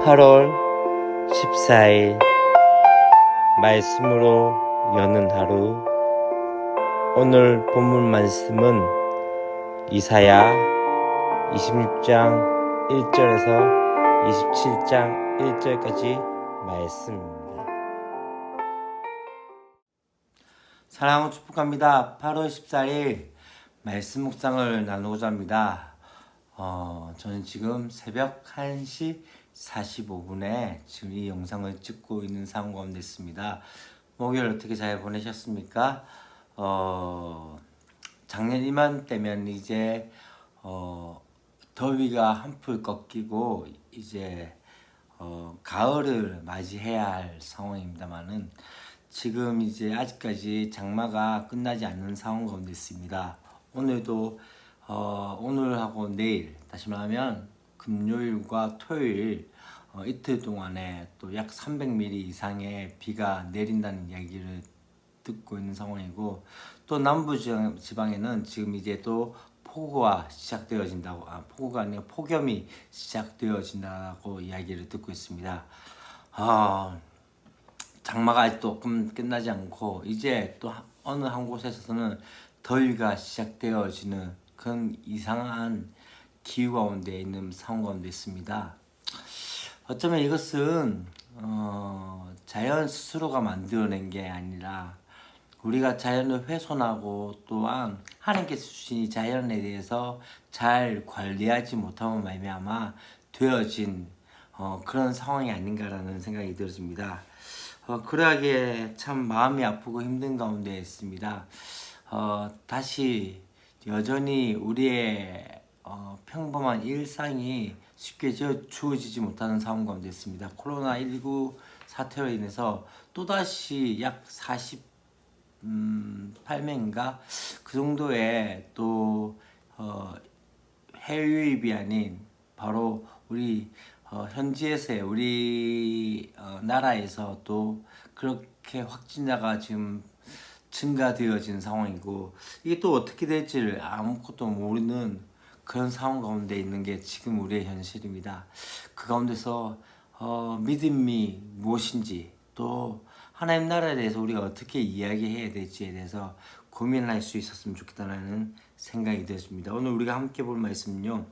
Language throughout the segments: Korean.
8월 14일 말씀으로 여는 하루. 오늘 본문 말씀은 이사야 26장 1절에서 27장 1절까지 말씀입니다. 사랑하고 축복합니다. 8월 14일 말씀 묵상을 나누고자 합니다. 저는 지금 새벽 1시 45분에 지금 이 영상을 찍고 있는 상황 가운데 있습니다. 목요일 어떻게 잘 보내셨습니까? 작년 이맘때면 이제 더위가 한풀 꺾이고 이제 가을을 맞이해야 할 상황입니다만은 지금 이제 아직까지 장마가 끝나지 않는 상황 가운데 있습니다. 오늘도 오늘하고 내일, 다시 말하면 금요일과 토요일 이틀 동안에 또 약 300mm 이상의 비가 내린다는 이야기를 듣고 있는 상황이고, 또 남부 지방에는 지금 이제 또 폭우가 시작되어진다고, 폭우가 아니라 폭염이 시작되어진다고 이야기를 듣고 있습니다. 장마가 아직도 끝나지 않고 이제 또 어느 한 곳에서는 더위가 시작되어지는 그런 이상한 기후 가운데 있는 상황 가운데 있습니다. 어쩌면 이것은 자연 스스로가 만들어낸 게 아니라 우리가 자연을 훼손하고 또한 하나님께서 주신 이 자연에 대해서 잘 관리하지 못함으로 말미암아 되어진 그런 상황이 아닌가라는 생각이 들었습니다. 그러하기에 참 마음이 아프고 힘든 가운데 있습니다. 다시 여전히 우리의 평범한 일상이 쉽게 주어지지 못하는 상황 가운데 있습니다. 코로나19 사태로 인해서 또다시 약 48명인가 그 정도의 또 해외 유입이 아닌 바로 우리 현지에서의 우리 나라에서 또 그렇게 확진자가 지금 증가되어진 상황이고, 이게 또 어떻게 될지를 아무것도 모르는 그런 상황 가운데 있는 게 지금 우리의 현실입니다. 그 가운데서 믿음이 무엇인지, 또 하나님 나라에 대해서 우리가 어떻게 이야기해야 될지에 대해서 고민할 수 있었으면 좋겠다는 생각이 되었습니다. 오늘 우리가 함께 볼 말씀은요,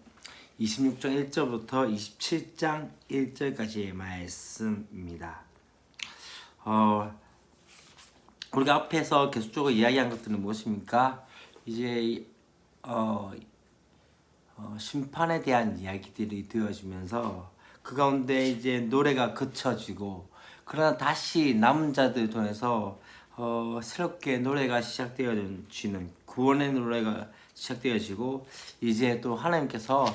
26장 1절부터 27장 1절까지의 말씀입니다. 우리가 앞에서 계속적으로 이야기한 것들은 무엇입니까? 이제 심판에 대한 이야기들이 되어지면서 그 가운데 이제 노래가 그쳐지고, 그러나 다시 남은 자들 통해서 새롭게 노래가 시작되어지는 구원의 노래가 시작되어지고, 이제 또 하나님께서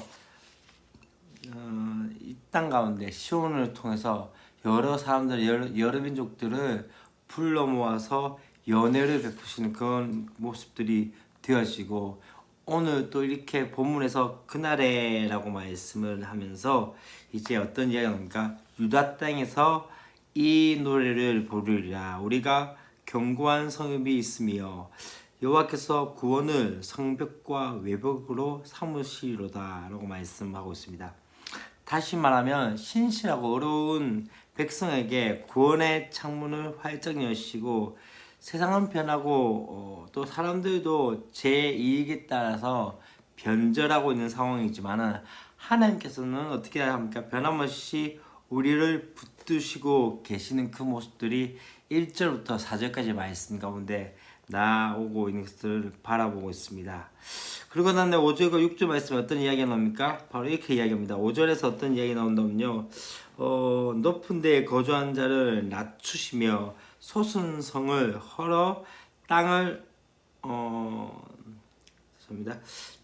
이 땅 가운데 시온을 통해서 여러 사람들, 여러 민족들을 불러 모아서 연회를 베푸시는 그런 모습들이 되어지고, 오늘 또 이렇게 본문에서 그날에라고 말씀을 하면서 이제 어떤 이야기가 나옵니까? 유다 땅에서 이 노래를 부르리라. 우리가 견고한 성읍이 있으며 여호와께서 구원을 성벽과 외벽으로 삼으시리로다 라고 말씀하고 있습니다. 다시 말하면 신실하고 어려운 백성에게 구원의 창문을 활짝 여시고, 세상은 변하고 또 사람들도 제 이익에 따라서 변절하고 있는 상황이지만 하나님께서는 어떻게 합니까? 변함없이 우리를 붙드시고 계시는 그 모습들이 1절부터 4절까지 말씀 가운데 나오고 있는 것을 바라보고 있습니다. 그리고 난 5절과 6절 말씀에 어떤 이야기가 나옵니까? 바로 이렇게 이야기합니다. 5절에서 어떤 이야기가 나온다면요, 높은 데에 거주한 자를 낮추시며 솟은 성을 헐어 땅을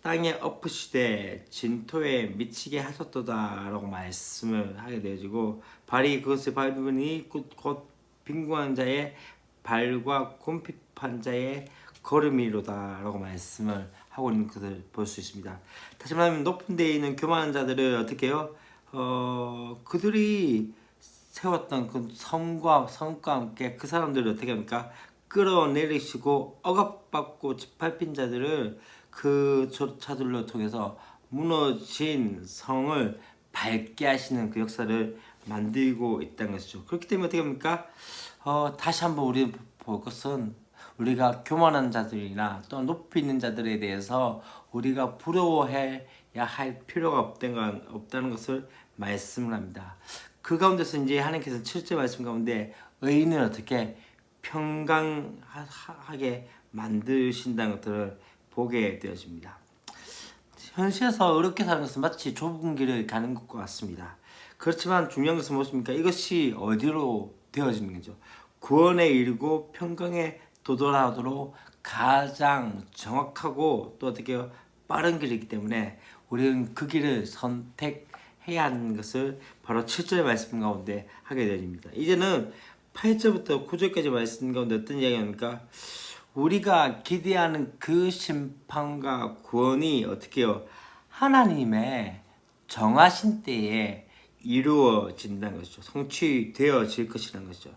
땅에 엎으시되 진토에 미치게 하셨도다 라고 말씀을 하게 되어지고, 발이 그것을 밟으니 곧 빈궁한 자의 발과 곰핍한 자의 걸음이로다 라고 말씀을 하고 있는 것을 볼 수 있습니다. 다시 말하면 높은 데에 있는 교만한 자들을 어떻게 해요? 그들이 세웠던 그 성과 함께 그 사람들을 어떻게 합니까? 끌어내리시고 억압받고 짓밟힌 자들을 그 조차들로 통해서 무너진 성을 밝게 하시는 그 역사를 만들고 있다는 것이죠. 그렇기 때문에 어떻게 합니까? 다시 한번 우리 볼 것은 우리가 교만한 자들이나 또 높이 있는 자들에 대해서 우리가 부러워해야 할 필요가 없다는 것을 말씀을 합니다. 그 가운데서 이제 하나님께서 7절 말씀 가운데 의인은 어떻게 평강하게 만드신다는 것들을 보게 되어집니다. 현실에서 어렵게 사는 것은 마치 좁은 길을 가는 것과 같습니다. 그렇지만 중요한 것은 무엇입니까? 이것이 어디로 되어지는 거죠? 구원에 이르고 평강에 도달하도록 가장 정확하고 또 어떻게 빠른 길이기 때문에 우리는 그 길을 선택해야 하는 것을 바로 7절의 말씀 가운데 하게 됩니다. 이제는 8절부터 9절까지 말씀 가운데 어떤 이야기입니까? 우리가 기대하는 그 심판과 구원이 어떻게 해요? 하나님의 정하신 때에 이루어진다는 것이죠. 성취되어질 것이라는 것이죠.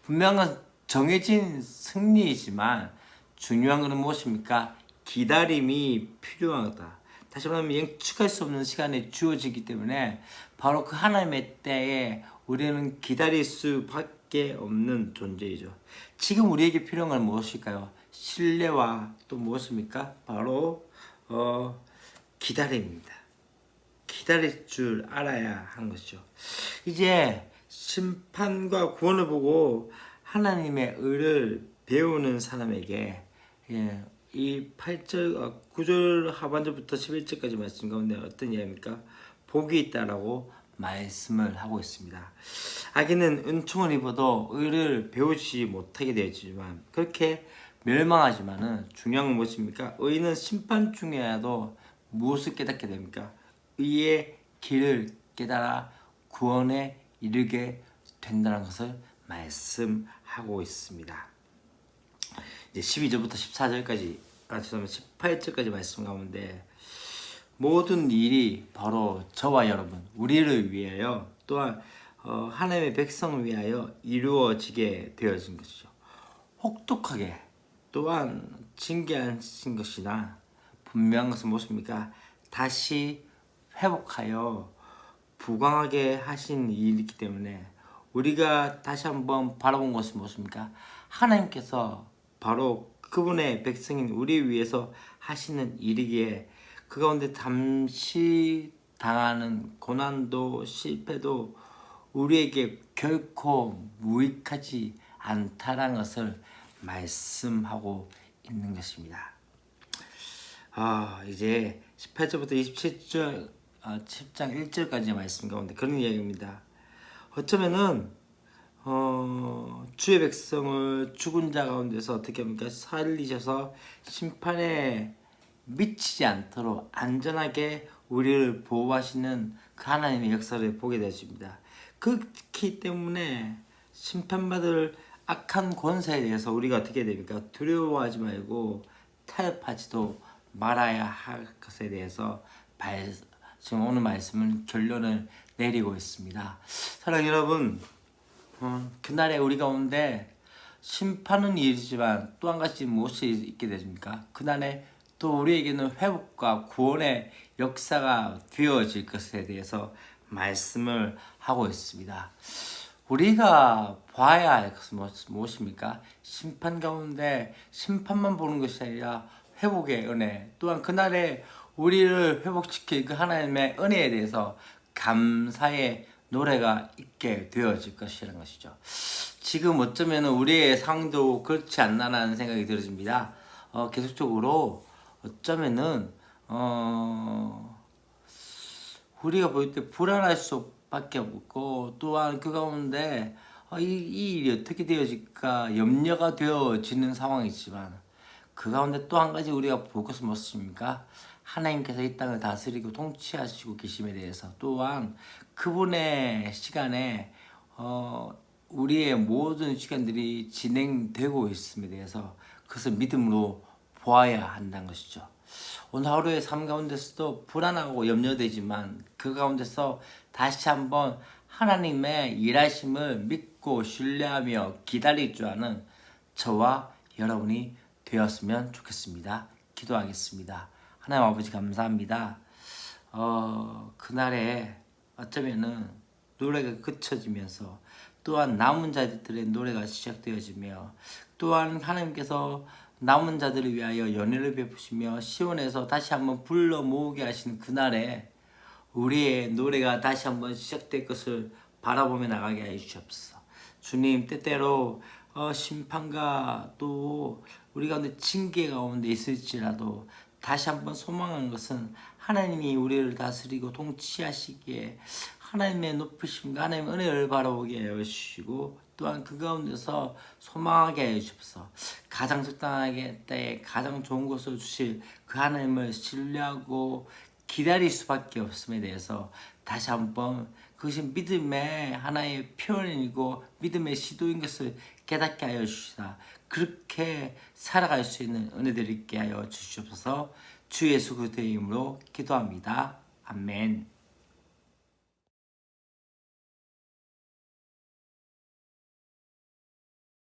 분명한 정해진 승리이지만 중요한 것은 무엇입니까? 기다림이 필요하다. 다시 말하면 예측할 수 없는 시간이 주어지기 때문에 바로 그 하나님의 때에 우리는 기다릴 수밖에 없는 존재이죠. 지금 우리에게 필요한 건 무엇일까요? 신뢰와 또 무엇입니까? 바로 기다림입니다. 기다릴 줄 알아야 하는 것이죠. 이제 심판과 구원을 보고 하나님의 의를 배우는 사람에게 이 8절, 9절 하반절부터 11절까지 말씀 가운데 어떤 이야기입니까? 복이 있다라고 말씀을 하고 있습니다. 악인은 은총을 입어도 의를 배우지 못하게 되었지만 그렇게 멸망하지만은 중요한 건 무엇입니까? 의인은 심판 중에라도 무엇을 깨닫게 됩니까? 의의 길을 깨달아 구원에 이르게 된다는 것을 말씀하고 있습니다. 이제 12절부터 14절까지, 죄송합니다. 18절까지 말씀 가운데 모든 일이 바로 저와 여러분, 우리를 위하여 또한 하나님의 백성을 위하여 이루어지게 되어진 것이죠. 혹독하게 또한 징계하신 것이나 분명한 것은 무엇입니까? 다시 회복하여 부강하게 하신 일이기 때문에 우리가 다시 한번 바라본 것은 무엇입니까? 하나님께서 바로 그분의 백성인 우리 위해서 하시는 일이기에 그 가운데 잠시 당하는 고난도 실패도 우리에게 결코 무익하지 않다는 것을 말씀하고 있는 것입니다. 이제 18절부터 27절 10장 1절까지 말씀 가운데 그런 이야기입니다. 어쩌면은 주의 백성을 죽은 자 가운데서 어떻게 합니까? 살리셔서 심판에 미치지 않도록 안전하게 우리를 보호하시는 그 하나님의 역사를 보게 되십니다. 그렇기 때문에 심판받을 악한 권세에 대해서 우리가 어떻게 됩니까? 두려워하지 말고 타협하지도 말아야 할 것에 대해서 지금 오늘 말씀은 결론을 내리고 있습니다. 사랑하는 여러분, 그날에 우리 가운데 심판은 일이지만 또 한 가지 무엇이 있게 되십니까? 그날에 또 우리에게는 회복과 구원의 역사가 되어질 것에 대해서 말씀을 하고 있습니다. 우리가 봐야 할 것은 무엇입니까? 심판 가운데 심판만 보는 것이 아니라 회복의 은혜, 또한 그날에 우리를 회복시킬 그 하나님의 은혜에 대해서 감사의 노래가 있게 되어질 것이라는 것이죠. 지금 어쩌면 우리의 상황도 그렇지 않나라는 생각이 들어집니다. 계속적으로 어쩌면은 우리가 볼 때 불안할 수밖에 없고 또한 그 가운데 이 일이 어떻게 되어질까 염려가 되어지는 상황이지만 그 가운데 또 한 가지 우리가 볼 것은 무엇입니까? 하나님께서 이 땅을 다스리고 통치하시고 계심에 대해서 또한 그분의 시간에 우리의 모든 시간들이 진행되고 있음에 대해서 그것을 믿음으로 보아야 한다는 것이죠. 오늘 하루의 삶 가운데서도 불안하고 염려되지만 그 가운데서 다시 한번 하나님의 일하심을 믿고 신뢰하며 기다릴 줄 아는 저와 여러분이 되었으면 좋겠습니다. 기도하겠습니다. 하나님 아버지 감사합니다. 그날에 어쩌면은 노래가 그쳐지면서 또한 남은 자들의 노래가 시작되어지며 또한 하나님께서 남은 자들을 위하여 연회를 베푸시며 시온에서 다시 한번 불러 모으게 하시는 그날에 우리의 노래가 다시 한번 시작될 것을 바라보며 나가게 해 주시옵소서. 주님, 때때로 심판과 또 우리 가운데 징계 가운데 있을지라도 다시 한번 소망한 것은 하나님이 우리를 다스리고 통치하시기에 하나님의 높으심과 하나님의 은혜를 바라보게 하여 주시고 또한 그 가운데서 소망하게 하여 주옵소서. 가장 적당하게 때에 가장 좋은 것을 주실 그 하나님을 신뢰하고 기다릴 수밖에 없음에 대해서 다시 한번 그것이 믿음의 하나의 표현이고 믿음의 시도인 것을 깨닫게 하여 주시다. 그렇게 살아갈 수 있는 은혜를 있게 하여 주시옵소서. 주 예수 그리스도의 이름으로 기도합니다. 아멘.